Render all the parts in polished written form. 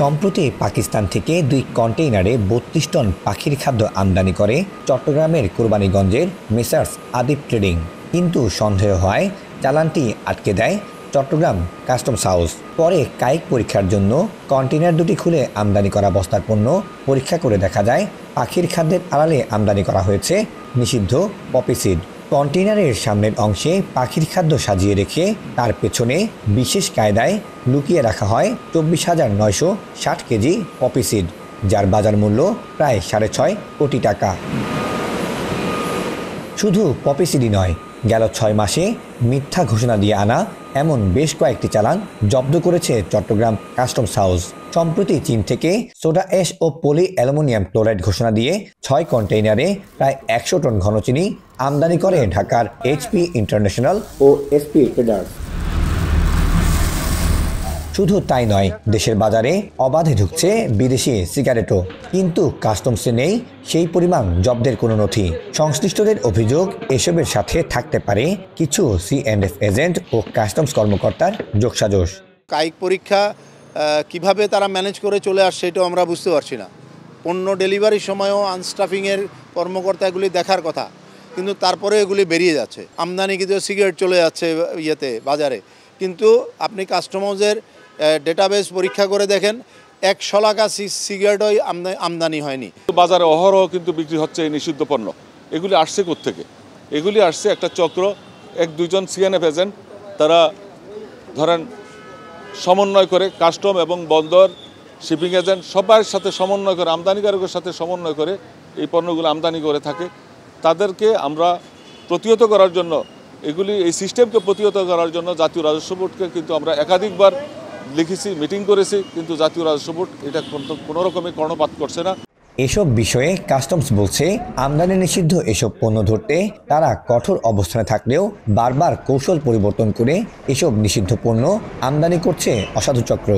সম্প্রতি পাকিস্তান থেকে 2 কন্টেইনারে 32 টন পাখির খাদ্য আমদানি করে চট্টগ্রামের কোরবানীগঞ্জের মেসার্স আদিব ট্রেডিং। কিন্তু সন্দেহ হয় চালানটি আটকে দেয় চট্টগ্রাম কাস্টমস হাউস। পরে কায়িক পরীক্ষার জন্য কন্টেইনার দুটি খুলে আমদানি করা বস্তার পণ্য পরীক্ষা করে দেখা যায় পাখির খাদ্যের আড়ালে আমদানি করা হয়েছে নিষিদ্ধ পপি সিড। কন্টেইনারের সামনের অংশে পাখির খাদ্য সাজিয়ে রেখে তার পেছনে বিশেষ কায়দায় লুকিয়ে রাখা হয় 24,960 কেজি পপি সিড, যার বাজার মূল্য প্রায় 6.5 কোটি টাকা। শুধু পপি সিডই নয়, গেল 6 মাসে মিথ্যা ঘোষণা দিয়ে আনা এমন বেশ কয়েকটি চালান জব্দ করেছে চট্টগ্রাম কাস্টমস হাউস। সম্প্রতি চীন থেকে সোডা অ্যাশ ও পলি অ্যালুমিনিয়াম ক্লোরাইড ঘোষণা দিয়ে 6 কন্টেইনারে প্রায় 100 টন ঘনচিনি আমদানি করে ঢাকার এইচপি ইন্টারন্যাশনাল ও এসপি ট্রেডার্স। শুধু তাই নয়, দেশের বাজারে অবাধে ঢুকছে বিদেশি সিগারেটও, কিন্তু কাস্টমসে নেই সেই পরিমাণ জব্দের কোনো নথি। সংশ্লিষ্টদের অভিযোগ, এসবের সাথে থাকতে পারে কিছু C&F এজেন্ট ও কাস্টমস কর্মকর্তার যোগসাজশ। কায়িক পরীক্ষা কিভাবে তারা ম্যানেজ করে চলে আসছে এটাও আমরা বুঝতে পারছি না। পণ্য ডেলিভারির সময়ও আনস্টাফিংয়ের কর্মকর্তা এগুলি দেখার কথা, কিন্তু তারপরে এগুলি বেরিয়ে যাচ্ছে। আমদানি কিন্তু সিগারেট চলে যাচ্ছে বাজারে, কিন্তু আপনি কাস্টমসের ডেটাবেস পরীক্ষা করে দেখেন 100 লাখ সিগারেটই আমদানি হয়নি। বাজারে অহরহ কিন্তু বিক্রি হচ্ছে এই নিষিদ্ধ পণ্য। এগুলি আসছে কোত্থেকে? এগুলি আসছে একটা চক্র, 1-2 জন C&F এজেন্ট, তারা ধরেন সমন্বয় করে কাস্টম এবং বন্দর শিপিং এজেন্ট সবার সাথে সমন্বয় করে, আমদানিকারকের সাথে সমন্বয় করে এই পণ্যগুলো আমদানি করে থাকে। তাদেরকে আমরা প্রতিহত করার জন্য, এই সিস্টেমকে প্রতিহত করার জন্য জাতীয় রাজস্ব বোর্ডকে কিন্তু আমরা একাধিকবার লিখেছি, মিটিং করেছি, কিন্তু জাতীয় রাজস্ব বোর্ড এটা কোনো রকমে কর্ণপাত করছে না। এসব বিষয়ে কাস্টমস বলছে, আমদানি নিষিদ্ধ এসব পণ্য ধরতে তারা কঠোর অবস্থানে থাকলেও বারবার কৌশল পরিবর্তন করে এসব নিষিদ্ধ পণ্য আমদানি করছে অসাধু চক্র।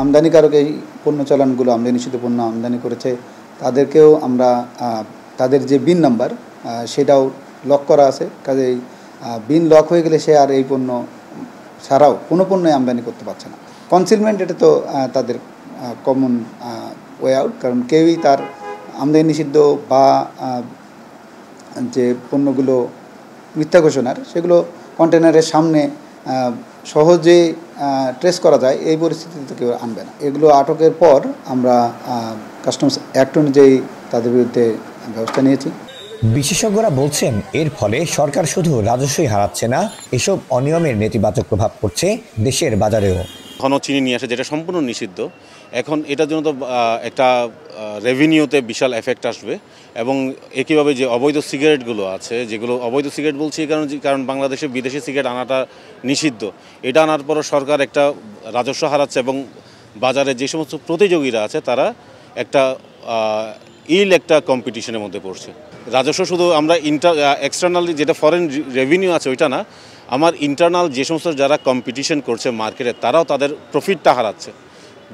আমদানিকারক এই পণ্য চালানগুলো, আমদানি নিষিদ্ধ পণ্য আমদানি করেছে, তাদেরকেও আমরা তাদের যে বিন নাম্বার সেটাও লক করা আছে। কাজেই বিন লক হয়ে গেলে সে আর এই পণ্য ছাড়াও কোনো পণ্যই আমদানি করতে পারছে না। কনসিলমেন্ট এটা তো তাদের কমন ওয়ে আউট, কারণ কেউই তার আমদানি নিষিদ্ধ বা যে পণ্যগুলো মিথ্যা ঘোষণার সেগুলো কন্টেনারের সামনে সহজে ট্রেস করা যায় এই পরিস্থিতিতে কেউ আনবে না। এগুলো আটকের পর আমরা কাস্টমস অ্যাক্ট অনুযায়ী তাদের বিরুদ্ধে ব্যবস্থা নিয়েছি। বিশেষজ্ঞরা বলছেন, এর ফলে সরকার শুধু রাজস্বই হারাচ্ছে না, এসব অনিয়মের নেতিবাচক প্রভাব পড়ছে দেশের বাজারেও। ঘন চিনি নিয়ে আসে যেটা সম্পূর্ণ নিষিদ্ধ, এখন এটার জন্য তো একটা রেভিনিউতে বিশাল এফেক্ট আসবে। এবং একইভাবে যে অবৈধ সিগারেটগুলো আছে, যেগুলো অবৈধ সিগারেট বলছি কারণ বাংলাদেশে বিদেশি সিগারেট আনাটা নিষিদ্ধ, এটা আনার পরও সরকার একটা রাজস্ব হারাচ্ছে এবং বাজারে যে সমস্ত প্রতিযোগীরা আছে তারা একটা একটা কম্পিটিশনের মধ্যে পড়ছে। রাজস্ব শুধু আমরা এক্সটার্নালি যেটা ফরেন রেভিনিউ আছে ওইটা না, আমার ইন্টারনাল যে সমস্ত যারা কম্পিটিশন করছে মার্কেটে তারাও তাদের প্রফিটটা হারাচ্ছে।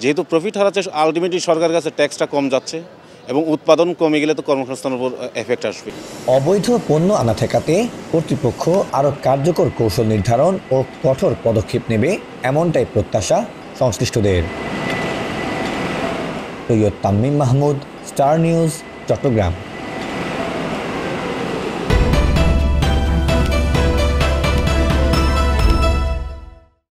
যেহেতু প্রফিট হারাচ্ছে, আলটিমেটলি সরকারের কাছে ট্যাক্সটা কম যাচ্ছে এবং উৎপাদন কমে গেলে তো কর্মসংস্থানের উপর এফেক্ট আসবে। অবৈধ পণ্য আনা ঠেকাতে কর্তৃপক্ষ আরও কার্যকর কৌশল নির্ধারণ ও কঠোর পদক্ষেপ নেবে, এমনটাই প্রত্যাশা সংশ্লিষ্টদের। Syed Tamim Mahmud, Star News, Chittagong.